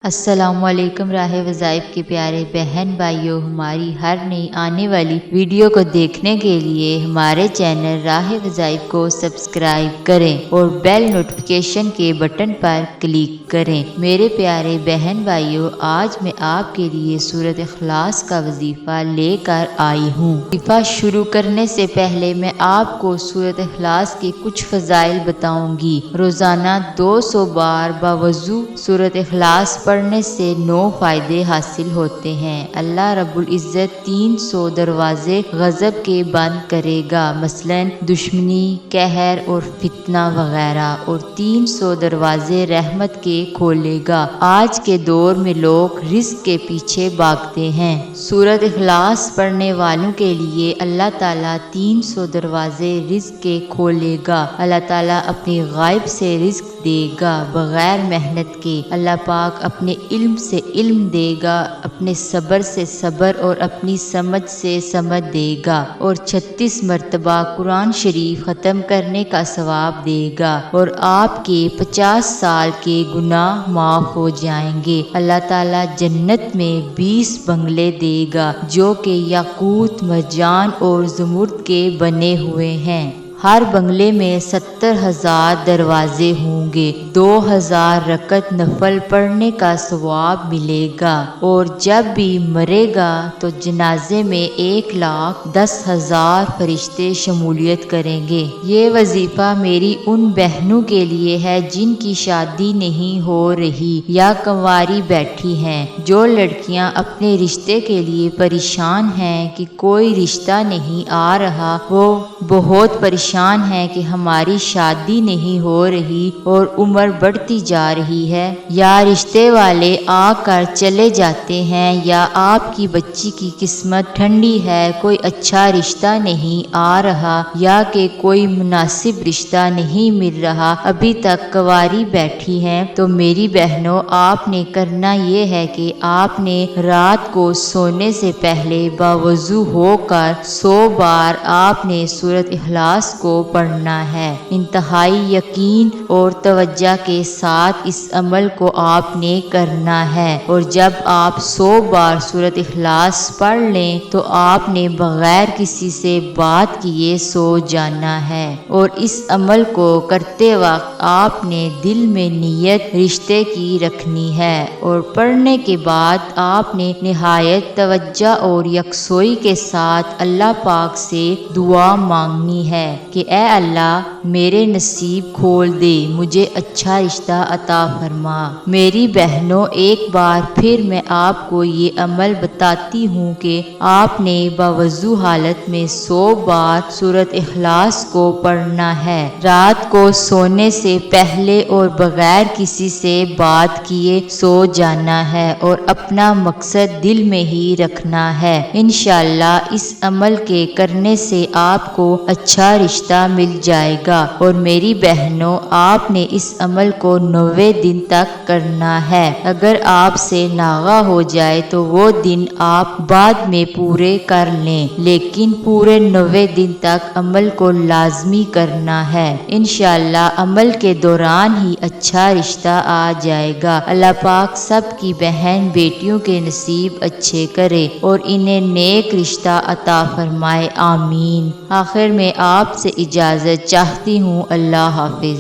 السلام علیکم راہ وظائف کے پیارے بہن بھائیوں، ہماری ہر نئی آنے والی ویڈیو کو دیکھنے کے لیے ہمارے چینل راہ وظائف کو سبسکرائب کریں اور بیل نوٹیفیکیشن کے بٹن پر کلک کریں۔ میرے پیارے بہن بھائیوں، آج میں آپ کے لیے سورۃ اخلاص کا وظیفہ لے کر آئی ہوں۔ وظیفہ شروع کرنے سے پہلے میں آپ کو سورۃ اخلاص کے کچھ فضائل بتاؤں گی۔ روزانہ 200 بار باوضو سورۃ اخلاص پڑھنے سے 9 فائدے حاصل ہوتے ہیں۔ اللہ رب العزت 300 دروازے غضب کے بند کرے گا، مثلا دشمنی، قہر اور فتنہ وغیرہ، اور 300 دروازے رحمت کے کھولے گا۔ آج کے دور میں لوگ رزق کے پیچھے بھاگتے ہیں۔ سورۃ اخلاص پڑھنے والوں کے لیے اللہ تعالیٰ 300 دروازے رزق کے کھولے گا۔ اللہ تعالیٰ اپنے غائب سے رزق دے گا بغیر محنت کے۔ اللہ پاک اپنے علم سے علم دے گا، اپنے صبر سے صبر اور اپنی سمجھ سے سمجھ دے گا، اور 36 مرتبہ قرآن شریف ختم کرنے کا ثواب دے گا، اور آپ کے 50 سال کے گناہ معاف ہو جائیں گے۔ اللہ تعالیٰ جنت میں 20 بنگلے دے گا جو کہ یاقوت، مرجان اور زمرد کے بنے ہوئے ہیں۔ ہر بنگلے میں 70,000 دروازے ہوں گے۔ 2000 رکعت نفل پڑھنے کا ثواب ملے گا، اور جب بھی مرے گا تو جنازے میں 1,10,000 فرشتے شمولیت کریں گے۔ یہ وظیفہ میری ان بہنوں کے لیے ہے جن کی شادی نہیں ہو رہی یا کنواری بیٹھی ہیں۔ جو لڑکیاں اپنے رشتے کے لیے پریشان ہیں کہ کوئی رشتہ نہیں آ رہا، وہ بہت پریشان ہیں کہ ہماری شادی نہیں ہو رہی اور عمر بڑھتی جا رہی ہے، یا رشتے والے آ کر چلے جاتے ہیں، یا آپ کی بچی کی قسمت ٹھنڈی ہے، کوئی اچھا رشتہ نہیں آ رہا، یا کہ کوئی مناسب رشتہ نہیں مل رہا، ابھی تک کنواری بیٹھی ہیں، تو میری بہنوں، آپ نے کرنا یہ ہے کہ آپ نے رات کو سونے سے پہلے باوضو ہو کر 100 بار آپ نے سورۃ اخلاص کو پڑھنا ہے۔ انتہائی یقین اور توجہ کے ساتھ اس عمل کو آپ نے کرنا ہے، اور جب آپ 100 بار سورۃ اخلاص پڑھ لیں تو آپ نے بغیر کسی سے بات کیے سو جانا ہے، اور اس عمل کو کرتے وقت آپ نے دل میں نیت رشتے کی رکھنی ہے، اور پڑھنے کے بعد آپ نے نہایت توجہ اور یکسوئی کے ساتھ اللہ پاک سے دعا مانگنی ہے کہ اے اللہ، میرے نصیب کھول دے، مجھے اچھا رشتہ عطا فرما۔ میری بہنوں، ایک بار پھر میں آپ کو یہ عمل بتاتی ہوں کہ آپ نے باوضو حالت میں 100 بار سورۃ اخلاص کو پڑھنا ہے۔ رات کو سونے سے پہلے اور بغیر کسی سے بات کیے سو جانا ہے، اور اپنا مقصد دل میں ہی رکھنا ہے۔ انشاءاللہ اس عمل کے کرنے سے آپ کو اچھا رشتہ مل جائے گا، اور میری بہنوں، آپ نے اس عمل کو 90 دن تک کرنا ہے۔ اگر آپ سے ناغہ ہو جائے تو وہ دن آپ بعد میں پورے کر لیں، لیکن پورے 90 دن تک عمل کو لازمی کرنا ہے۔ انشاءاللہ عمل کے دوران ہی اچھا رشتہ آ جائے گا۔ اللہ پاک سب کی بہن بیٹیوں کے نصیب اچھے کرے اور انہیں نیک رشتہ عطا فرمائے، آمین۔ آخر میں آپ سے اجازت چاہتی ہوں، اللہ حافظ۔